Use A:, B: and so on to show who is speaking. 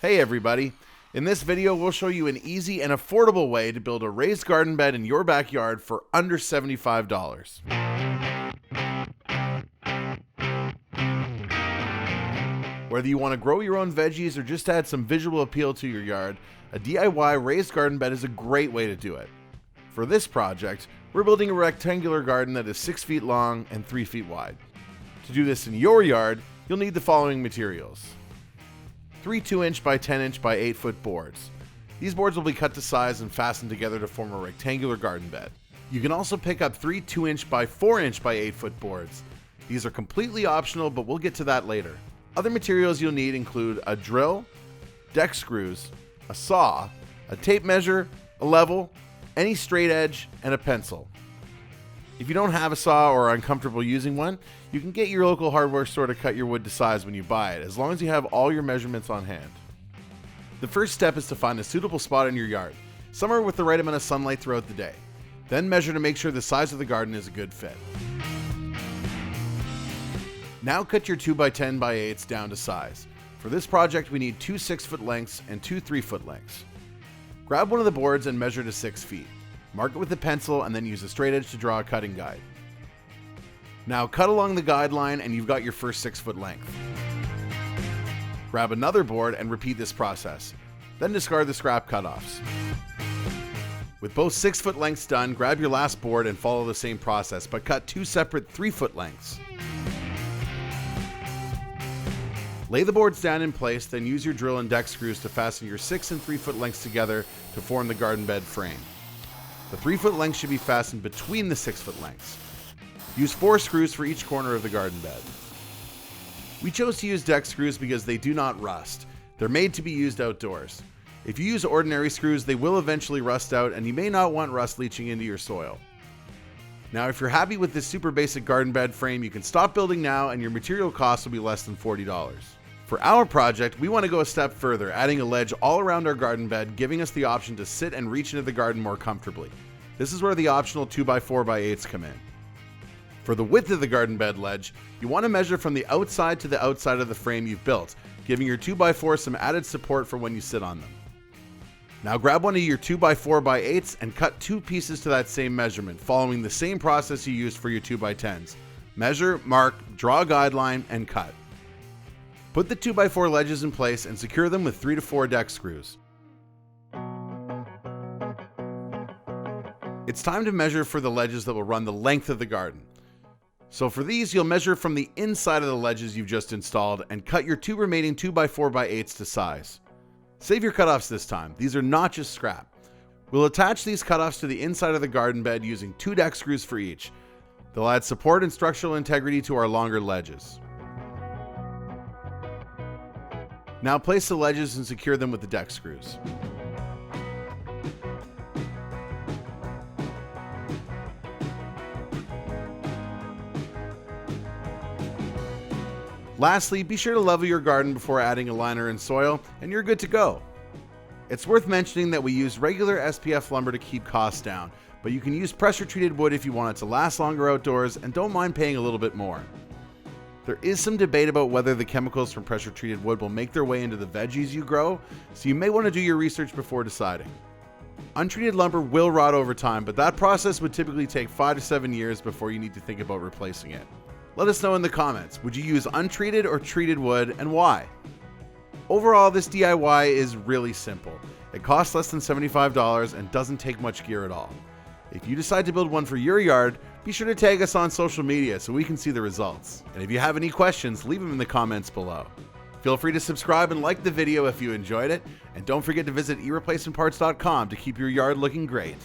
A: Hey everybody! In this video, we'll show you an easy and affordable way to build a raised garden bed in your backyard for under $75. Whether you want to grow your own veggies or just add some visual appeal to your yard, a DIY raised garden bed is a great way to do it. For this project, we're building a rectangular garden that is 6 feet long and 3 feet wide. To do this in your yard, you'll need the following materials. 3 2-inch by 10-inch by 8-foot boards. These boards will be cut to size and fastened together to form a rectangular garden bed. You can also pick up 3 2-inch by 4-inch by 8-foot boards. These are completely optional, but we'll get to that later. Other materials you'll need include a drill, deck screws, a saw, a tape measure, a level, any straight edge, and a pencil. If you don't have a saw or are uncomfortable using one, you can get your local hardware store to cut your wood to size when you buy it, as long as you have all your measurements on hand. The first step is to find a suitable spot in your yard, somewhere with the right amount of sunlight throughout the day. Then measure to make sure the size of the garden is a good fit. Now cut your 2x10 by 8s down to size. For this project, we need 2 6-foot lengths and 2 3-foot lengths. Grab one of the boards and measure to 6 feet. Mark it with a pencil and then use a straight edge to draw a cutting guide. Now cut along the guideline and you've got your first 6-foot length. Grab another board and repeat this process. Then discard the scrap cutoffs. With both 6-foot lengths done, grab your last board and follow the same process, but cut 2 separate 3-foot lengths. Lay the boards down in place, then use your drill and deck screws to fasten your 6 and 3-foot lengths together to form the garden bed frame. The 3-foot length should be fastened between the 6-foot lengths. Use 4 screws for each corner of the garden bed. We chose to use deck screws because they do not rust. They're made to be used outdoors. If you use ordinary screws, they will eventually rust out and you may not want rust leaching into your soil. Now, if you're happy with this super basic garden bed frame, you can stop building now and your material costs will be less than $40. For our project, we want to go a step further, adding a ledge all around our garden bed, giving us the option to sit and reach into the garden more comfortably. This is where the optional 2x4x8s come in. For the width of the garden bed ledge, you want to measure from the outside to the outside of the frame you've built, giving your 2x4 some added support for when you sit on them. Now grab one of your 2x4x8s and cut 2 pieces to that same measurement, following the same process you used for your 2x10s. Measure, mark, draw a guideline, and cut. Put the 2x4 ledges in place and secure them with 3 to 4 deck screws. It's time to measure for the ledges that will run the length of the garden. So for these, you'll measure from the inside of the ledges you've just installed and cut your 2 remaining 2x4x8s to size. Save your cutoffs this time. These are not just scrap. We'll attach these cutoffs to the inside of the garden bed using 2 deck screws for each. They'll add support and structural integrity to our longer ledges. Now place the ledges and secure them with the deck screws. Lastly, be sure to level your garden before adding a liner and soil, and you're good to go. It's worth mentioning that we use regular SPF lumber to keep costs down, but you can use pressure-treated wood if you want it to last longer outdoors and don't mind paying a little bit more. There is some debate about whether the chemicals from pressure-treated wood will make their way into the veggies you grow, so you may want to do your research before deciding. Untreated lumber will rot over time, but that process would typically take 5 to 7 years before you need to think about replacing it. Let us know in the comments, would you use untreated or treated wood and why? Overall, this DIY is really simple. It costs less than $75 and doesn't take much gear at all. If you decide to build one for your yard, be sure to tag us on social media so we can see the results. And if you have any questions, leave them in the comments below. Feel free to subscribe and like the video if you enjoyed it, and don't forget to visit eReplacementParts.com to keep your yard looking great.